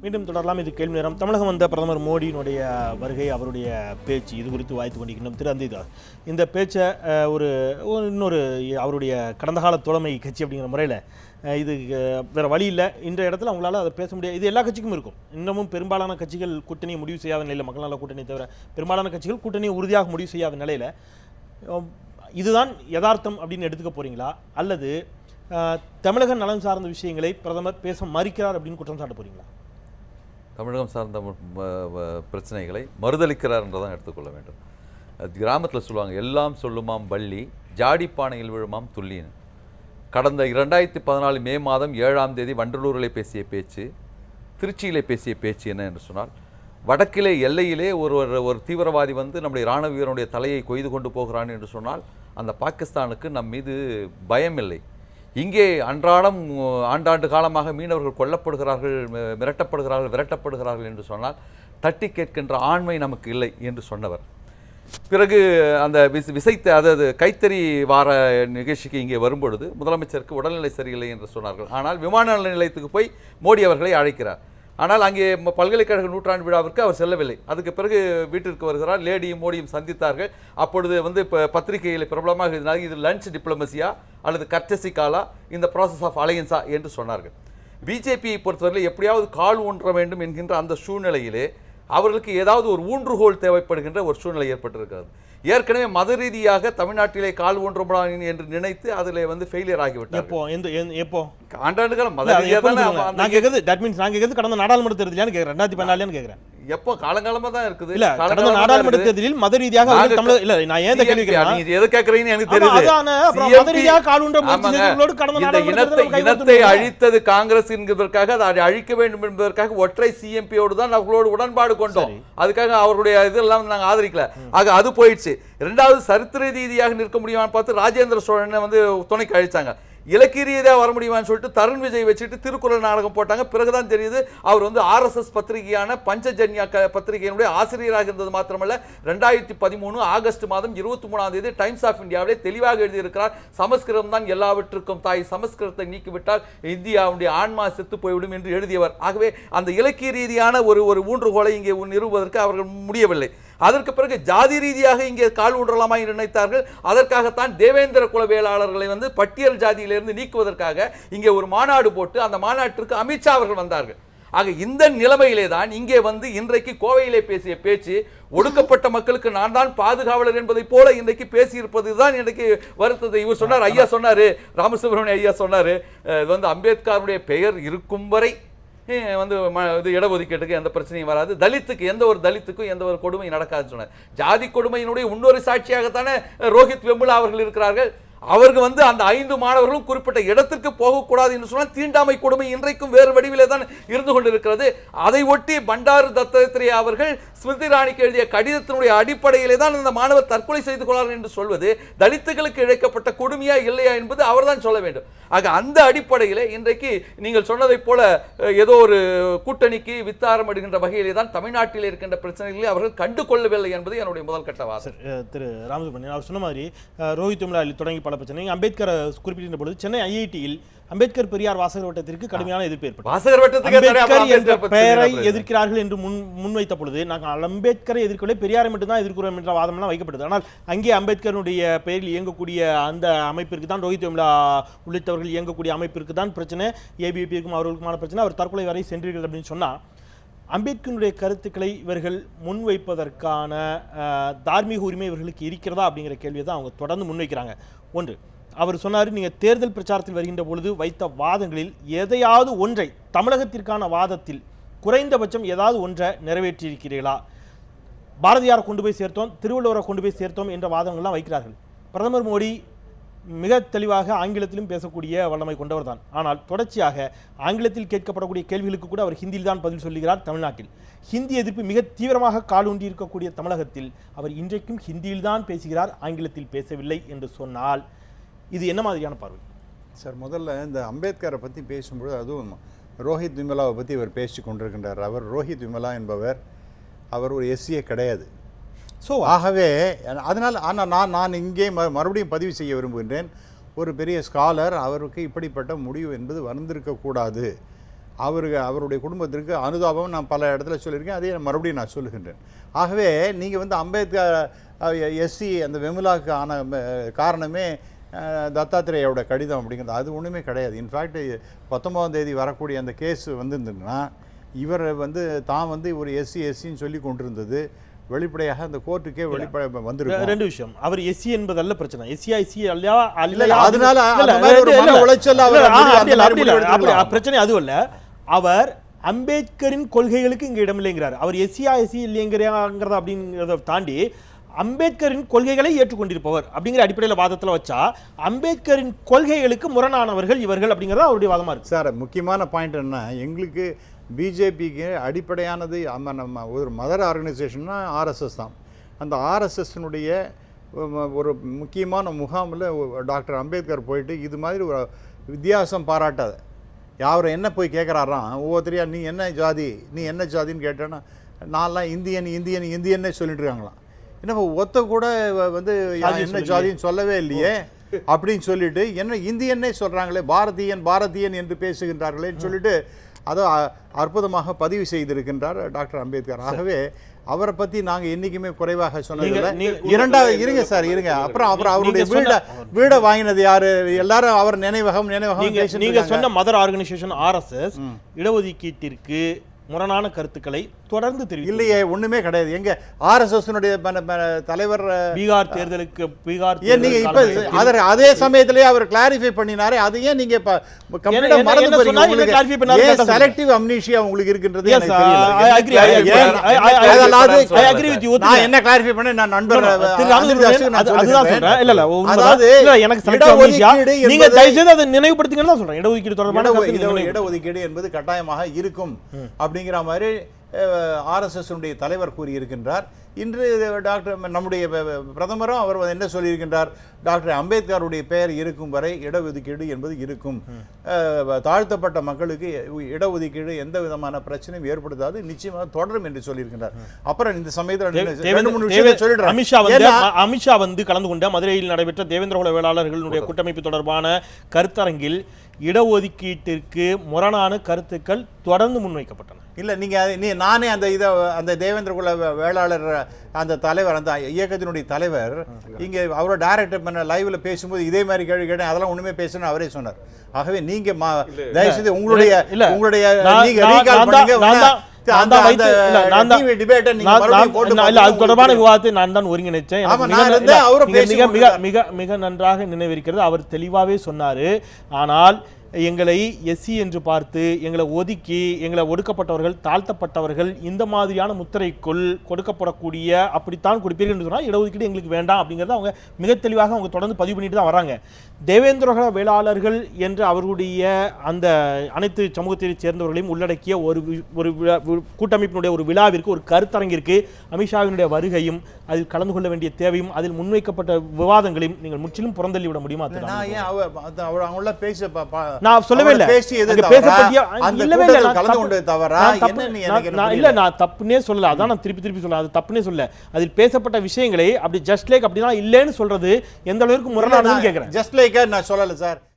மீண்டும் தொடரலாம். இது கேள்வி நேரம். தமிழகம் வந்த பிரதமர் மோடியினுடைய வருகை, அவருடைய பேச்சு, இது குறித்து வாய்த்து கொண்டிருக்கின்றோம். திரு அந்திதாஸ், இந்த பேச்சை இன்னொரு அவருடைய கடந்த கால தோழமை கட்சி அப்படிங்கிற முறையில் இது வேறு வழி இல்லை, இந்த இடத்துல அவங்களால அதை பேச முடியாது. இது எல்லா கட்சிக்கும் இருக்கும். இன்னமும் பெரும்பாலான கட்சிகள் கூட்டணியை முடிவு செய்யாத நிலையில், மக்கள் நல கூட்டணி தவிர பெரும்பாலான கட்சிகள் கூட்டணியை உறுதியாக முடிவு செய்யாத நிலையில் இதுதான் யதார்த்தம் அப்படின்னு எடுத்துக்க போகிறீங்களா, அல்லது தமிழக நலன் சார்ந்த விஷயங்களை பிரதமர் பேச மறுக்கிறார் அப்படின்னு குற்றம் சாட்ட போகிறீங்களா? தமிழகம் சார்ந்த பிரச்சனைகளை மறுதளிக்கிறார் என்றுதான் எடுத்துக்கொள்ள வேண்டும். கிராமத்தில் சொல்லுவாங்க, எல்லாம் சொல்லுமாம் வள்ளி ஜாடிப்பானையில் விழுமாம் துல்லின்னு. கடந்த 2014 மே மாதம் 7ஆம் தேதி வண்டலூரில் பேசிய பேச்சு, திருச்சியிலே பேசிய பேச்சு என்ன என்று சொன்னால், வடக்கிலே எல்லையிலே ஒரு தீவிரவாதி வந்து நம்முடைய இராணுவ வீரனுடைய தலையை கொய்து கொண்டு போகிறான் என்று சொன்னால் அந்த பாகிஸ்தானுக்கு நம் மீது பயமில்லை. இங்கே அன்றாடம் ஆண்டாண்டு காலமாக மீனவர்கள் கொல்லப்படுகிறார்கள், மிரட்டப்படுகிறார்கள், விரட்டப்படுகிறார்கள் என்று சொன்னால் தட்டி கேட்கின்ற ஆண்மை நமக்கு இல்லை என்று சொன்னவர். பிறகு அந்த விசைத்த அதாவது கைத்தறி வார நிகழ்ச்சிக்கு இங்கே வரும்பொழுது முதலமைச்சருக்கு உடல்நிலை சரியில்லை என்று சொன்னார்கள். ஆனால் விமான நிலையத்துக்கு போய் மோடி அவர்களை அழைக்கிறார். ஆனால் அங்கே பல்கலைக்கழக நூற்றாண்டு விழாவிற்கு அவர் செல்லவில்லை. அதுக்கு பிறகு வீட்டிற்கு வருகிறார். லேடியும் மோடியும் சந்தித்தார்கள். அப்பொழுது வந்து இப்போ பத்திரிகையில் பிரபலமாக இருந்தால் இது லஞ்ச் டிப்ளமசியா அல்லது கர்டசி காலா, இந்த ப்ராசஸ் ஆஃப் அலையன்ஸா என்று சொன்னார்கள். பிஜேபியை பொறுத்தவரையில் எப்படியாவது கால் ஊன்ற வேண்டும் என்கின்ற அந்த சூழ்நிலையிலே அவர்களுக்கு ஏதாவது ஒரு ஊன்றுகோல் தேவைப்படுகின்ற ஒரு சூழ்நிலை ஏற்பட்டிருக்கிறது. ஏற்கனவே மத ரீதியாக தமிழ்நாட்டிலே கால் ஊன்றப்படாது என்று நினைத்து அதில் வந்து ஃபெயிலியர் ஆகிவிட்டார். எப்போ ஆண்டாண்டுகளும் மத ரீதியாக கடந்த நாடாளுமன்ற தேர்தலான்னு கேட்கிறேன், 2014 கேட்கிறேன். எப்போ காலங்காலமா தான் இருக்குது. இல்ல கடந்த நாடாளுமன்ற தேர்தலில் மத ரீதியாக இல்ல, நான் ஏன் கேள்விக்கிறேன், நீங்க எதை கேக்குறீங்கன்னு எனக்கு தெரியுது. மத ரீதியாக கால் ஊன்ற முயற்சிகளோடு கடந்த இனத்தை அழித்தது காங்கிரஸ் என்கிறதற்காக, அதை அழிக்க வேண்டும் என்பதற்காக ஒற்றை சிஎம்பியோடு தான் அவர்களோடு உடன்பாடு கொண்டோம். அதுக்காக அவருடைய இதெல்லாம் நாங்க ஆதரிக்கல. ஆக அது போயிடுச்சு. இரண்டாவது சரித்திர ரீதியாக நிற்க முடியுமான்னு பார்த்து ராஜேந்திர சோழனை வந்து துணைக்கு அழிச்சாங்க. இலக்கிய ரீதியாக வர முடியுமான்னு சொல்லிட்டு தருண் விஜய் வச்சுட்டு திருக்குறள் நாடகம் போட்டாங்க. பிறகுதான் தெரியுது அவர் வந்து RSS பத்திரிகையான பஞ்சஜன்யா பத்திரிகையினுடைய ஆசிரியராக இருந்தது மாத்திரமல்ல, 2013 ஆகஸ்ட் மாதம் 23ஆம் தேதி டைம்ஸ் ஆஃப் இந்தியாவிலே தெளிவாக எழுதியிருக்கிறார், சமஸ்கிருதம் தான் எல்லாவற்றுக்கும் தாய், சமஸ்கிருதத்தை நீக்கிவிட்டால் இந்தியாவுடைய ஆன்மா செத்து போய்விடும் என்று எழுதியவர். ஆகவே அந்த இலக்கிய ரீதியான ஒரு ஊன்றுகோலை இங்கே நிறுவுவதற்கு அவர்கள் முடியவில்லை. அதற்கு பிறகு ஜாதி ரீதியாக இங்கே கால் ஊன்றலாமா என்று நினைத்தார்கள். அதற்காகத்தான் தேவேந்திர குல வேளாளர்களை வந்து பட்டியல் ஜாதியிலிருந்து நீக்குவதற்காக இங்கே ஒரு மாநாடு போட்டு அந்த மாநாட்டிற்கு அமித்ஷா அவர்கள் வந்தார்கள். ஆக இந்த நிலைமையிலே தான் இங்கே வந்து இன்றைக்கு கோவையிலே பேசிய பேச்சு, ஒடுக்கப்பட்ட மக்களுக்கு நான் தான் பாதுகாவலர் என்பதை போல இன்றைக்கு பேசியிருப்பது தான் இன்றைக்கு வருத்தத்தை. இவர் சொன்னார், ஐயா சொன்னாரு, ராமசுப்ரமணிய ஐயா சொன்னாரு, வந்து அம்பேத்கருடைய பெயர் இருக்கும் வரை வந்து இது இடஒதுக்கீட்டுக்கு எந்த பிரச்சனையும் வராது, தலித்துக்கு எந்த ஒரு தலித்துக்கும் எந்த ஒரு கொடுமை நடக்காதுன்னு சொன்னார். ஜாதி கொடுமையினுடைய இன்னொரு சாட்சியாகத்தானே ரோஹித் வெமுலா அவர்கள் இருக்கிறார்கள். அவருக்கு வந்து அந்த 5 மாணவர்களும் குறிப்பிட்ட இடத்திற்கு போகக்கூடாது என்று சொன்னால் தீண்டாமை கொடுமை இன்றைக்கும் வேறு வடிவிலே தான் இருந்து கொண்டிருக்கிறது. அதை ஒட்டி பண்டாரு தத்தாத்ரேயா அவர்கள் ஸ்மிருதி இராணிக்கு எழுதிய கடிதத்தினுடைய அடிப்படையிலே தான் இந்த மாணவர் தற்கொலை செய்து கொள்ளார் என்று சொல்வது தலித்துகளுக்கு இழைக்கப்பட்ட கொடுமையா இல்லையா என்பது அவர்தான் சொல்ல வேண்டும். ஆக அந்த அடிப்படையிலே இன்றைக்கு நீங்கள் சொன்னதைப் போல ஏதோ ஒரு கூட்டணிக்கு வித்தாரம் எடுக்கின்ற வகையிலே தான் தமிழ்நாட்டில் இருக்கின்ற பிரச்சனைகளை அவர்கள் கண்டு கொள்ளவில்லை என்பது என்னுடைய முதல் கட்ட வாசல். திரு ராமசுப்ரமணியன் அவர் சொன்ன மாதிரி ரோஹித் வெமுலா தொடங்கி பல பிரச்சனை அம்பேத்கர் குறிப்பிட்ட பொழுது சென்னை IIT-யில் அம்பேத்கர் பெரியார் வாசகர் வட்டத்திற்கு கடுமையான எதிர்ப்பு ஏற்பட்டது. பெயரை எதிர்க்கிறார்கள் என்று முன்வைத்த பொழுது நாங்கள் அம்பேத்கரை எதிர்க்கவில்லை, பெரியாரை மட்டும்தான் எதிர்க்கிறோம் என்ற வாதம்லாம் வைக்கப்பட்டது. ஆனால் அங்கே அம்பேத்கருடைய பெயரில் இயங்கக்கூடிய அந்த அமைப்பிற்கு தான், ரோஹித் வெமுலா உள்ளிட்டவர்கள் இயங்கக்கூடிய அமைப்பிற்கு தான் பிரச்சனை, ABVP-க்கும் அவர்களுக்குமான பிரச்சனை, அவர் தற்கொலை வரை சென்றீர்கள் அப்படின்னு சொன்னால் அம்பேத்கருடைய கருத்துக்களை இவர்கள் முன்வைப்பதற்கான தார்மீக உரிமை இவர்களுக்கு இருக்கிறதா அப்படிங்கிற கேள்வியை தான் அவங்க தொடர்ந்து முன்வைக்கிறாங்க. ஒன்று, அவர் சொன்னார், நீங்கள் தேர்தல் பிரச்சாரத்தில் வருகின்ற பொழுது வைத்த வாதங்களில் எதையாவது ஒன்றை, தமிழகத்திற்கான வாதத்தில் குறைந்தபட்சம் ஏதாவது ஒன்றை நிறைவேற்றியிருக்கிறீர்களா? பாரதியாரை கொண்டு போய் சேர்த்தோம், திருவள்ளுவரை கொண்டு போய் சேர்த்தோம் என்ற வாதங்கள்லாம் வைக்கிறார்கள். பிரதமர் மோடி மிக தெளிவாக ஆங்கிலத்திலும் பேசக்கூடிய வல்லமை கொண்டவர் தான். ஆனால் தொடர்ச்சியாக ஆங்கிலத்தில் கேட்கப்படக்கூடிய கேள்விகளுக்கு கூட அவர் ஹிந்தியில் தான் பதில் சொல்லுகிறார். தமிழ்நாட்டில் ஹிந்தி எதிர்ப்பு மிக தீவிரமாக காலூன்றி இருக்கக்கூடிய தமிழகத்தில் அவர் இன்றைக்கும் ஹிந்தியில் தான் பேசுகிறார், ஆங்கிலத்தில் பேசவில்லை என்று சொன்னால் இது என்ன மாதிரியான பார்வை சார்? முதல்ல இந்த அம்பேத்கரை பற்றி பேசும்போது, அதுவும் ரோஹித் விமலாவை பற்றி அவர் பேசி கொண்டிருக்கின்றார். அவர் ரோஹித் விமலா என்பவர் அவர் ஒரு SCA கிடையாது. ஸோ ஆகவே அதனால் நான் இங்கே மறுபடியும் பதிவு செய்ய விரும்புகின்றேன், ஒரு பெரிய ஸ்காலர், அவருக்கு இப்படிப்பட்ட முடிவு என்பது வந்திருக்கக்கூடாது. அவருடைய குடும்பத்திற்கு அனுதாபம் நான் பல இடத்துல சொல்லியிருக்கேன், அதே மறுபடியும் நான் சொல்லுகின்றேன். ஆகவே நீங்கள் வந்து அம்பேத்கர் எஸ்சி அந்த விமலாவுக்கு ஆன காரணமே தத்தாத்திரேயோட கடிதம் அப்படிங்கிறது அது ஒன்றுமே கிடையாது. இன்ஃபேக்ட் 19ஆம் தேதி வரக்கூடிய அந்த கேஸ் வந்துருந்துன்னா இவர் வந்து தான் வந்து ஒரு எஸ்சின்னு சொல்லி கொண்டிருந்தது வெளிப்படையாக அந்த கோர்ட்டுக்கே வெளிப்படை வந்துருக்கு. ரெண்டு விஷயம், அவர் எஸ்சி என்பது அல்ல பிரச்சனை, எஸ்சி அல்ல, அதனால பிரச்சனை அதுவும் இல்ல. அவர் அம்பேத்கரின் கொள்கைகளுக்கு இங்க இடமில்லைங்கிறார். அவர் எஸ்சி இல்லைங்கிறத அப்படிங்கிறத தாண்டி அம்பேத்கரின் கொள்கைகளை ஏற்றுக்கொண்டிருப்பவர் அப்படிங்கிற அடிப்படையில் வாதத்தில் வச்சா அம்பேத்கரின் கொள்கைகளுக்கு முரணானவர்கள் இவர்கள் அப்படிங்கிறது அவருடைய வாதமா இருக்கு. சார் முக்கியமான பாயிண்ட் என்ன, எங்களுக்கு பிஜேபிக்கு அடிப்படையானது நம்ம ஒரு மதர் ஆர்கனைசேஷன்னா ஆர்எஸ்எஸ் தான். அந்த ஆர்எஸ்எஸ்னுடைய ஒரு முக்கியமான முகாமில் டாக்டர் அம்பேத்கர் போயிட்டு இது மாதிரி ஒரு வித்தியாசம் பாராட்டாத யாரை என்ன போய் கேட்குறாராம் ஒவ்வொருத்தரையா நீ என்ன ஜாதின்னு கேட்டேன்னா நான்லாம் இந்தியன்னே சொல்லிட்டு இருக்காங்களாம். என்ன ஒத்த கூட வந்து என்ன ஜாதின்னு சொல்லவே இல்லையே அப்படின்னு சொல்லிட்டு என்ன இந்தியன்னே சொல்கிறாங்களே, பாரதியன் என்று பேசுகின்றார்களேன்னு சொல்லிட்டு அதை அற்புதமாக பதிவு செய்திருக்கின்றார் டாக்டர் அம்பேத்கர். ஆகவே அவரை பற்றி நாங்கள் என்றைக்குமே குறைவாக சொன்னதில்லை. இருங்க சார் அப்புறம் அவருடைய வீடை வாங்கினது யாரு, எல்லாரும் அவர் நினைவகம் நீங்க சொன்ன மதர் ஆர்கனைசேஷன் ஆர்எஸ்எஸ் இடஒதுக்கீட்டிற்கு முரணான கருத்துக்களை தொடர்ந்து தெரிவித்து இல்லையே, ஒண்ணுமே கிடையாது. எங்க ஆர்எஸ்எஸ் தலைவர் பீகார் தேர்தலுக்கு நீங்க இப்ப அதே சமயத்திலேயே அவர் கிளாரிஃபை பண்ணினாரே, அது ஏன் நீங்க செலக்டிவ் அம்னீஷியா உங்களுக்கு இருக்கின்றது. நான் என்ன கிளாரிஃபை பண்ண நான் நண்பர் இடஒதுக்கீடு என்பது கட்டாயமாக இருக்கும் அப்படிங்கிற மாதிரி ஆர்எஸ்எஸ் தலைவர் கூறியிருக்கின்றார். இன்று நம்முடைய பிரதமரும் அவர் என்ன சொல்லியிருக்கின்றார், டாக்டர் அம்பேத்கருடைய பெயர் இருக்கும் வரை இடஒதுக்கீடு என்பது இருக்கும், தாழ்த்தப்பட்ட மக்களுக்கு இடஒதுக்கீடு எந்த விதமான பிரச்சனையும் ஏற்படுத்தாது, நிச்சயமாக தொடரும் என்று சொல்லியிருக்கின்றார். அப்புறம் இந்த சமயத்தில் அமித்ஷா வந்து கலந்து கொண்ட மதுரையில் நடைபெற்ற தேவேந்திரகுல வேளாளர்களுடைய கூட்டமைப்பு தொடர்பான கருத்தரங்கில் இடஒதுக்கீட்டிற்கு முரணான கருத்துக்கள் தொடர்ந்து முன்வைக்கப்பட்டன. இல்லை நானே அந்த தேவேந்திரகுல வேளாளர் அந்த தலைவர் அந்த இயக்கத்தினுடைய தலைவர் இங்கே அவரோட டைரக்டர் பண்ண லைவ்ல பேசும்போது இதே மாதிரி கேள்வி கேட்டேன், அதெல்லாம் ஒண்ணுமே பேசணும்னு அவரே சொன்னார். ஆகவே நீங்க தயவுசெய்து உங்களுடைய தொடர்பான விவாதத்தை நான் தான் ஒருங்கிணைச்சேன். மிக நன்றாக நினைவிருக்கிறது. அவர் தெளிவாகவே சொன்னாரு. ஆனால் எங்களை எஸ்சி என்று பார்த்து எங்களை ஒதுக்கி எங்களை ஒடுக்கப்பட்டவர்கள் தாழ்த்தப்பட்டவர்கள் இந்த மாதிரியான முத்திரைக்குள் கொடுக்கப்படக்கூடிய அப்படித்தான் கொடுப்பீர்கள் என்று சொன்னால் இடஒதுக்கீடு எங்களுக்கு வேண்டாம் அப்படிங்கிறத அவங்க மிக தெளிவாக அவங்க தொடர்ந்து பதிவு பண்ணிட்டு தான் வராங்க. தேவேந்திரகுல வேளாளர்கள் என்று அவர்களுடைய அந்த அனைத்து சமூகத்தை சேர்ந்தவர்களையும் உள்ளடக்கிய ஒரு கூட்டமைப்பினுடைய ஒரு விழாவிற்கு ஒரு கருத்தரங்கிற்கு அமித்ஷாவினுடைய வருகையும் அதில் கலந்து கொள்ள வேண்டிய தேவையும் அதில் முன்வைக்கப்பட்ட விவாதங்களையும் நீங்கள் முற்றிலும் புறந்தள்ளி விட முடியுமா? நான் சொல்லவே இல்லை, நான் தப்புனே சொல்லல, அதான் நான் திருப்பி சொல்ல, அது தப்புனே சொல்ல. அதில் பேசப்பட்ட விஷயங்களை அப்படி ஜஸ்ட் லைக் அப்படிதான் இல்லைன்னு சொல்றது எந்த அளவுக்கு முரணானதுன்னு கேட்கிறேன். ஜஸ்ட் லைக் நான் சொல்லல சார்.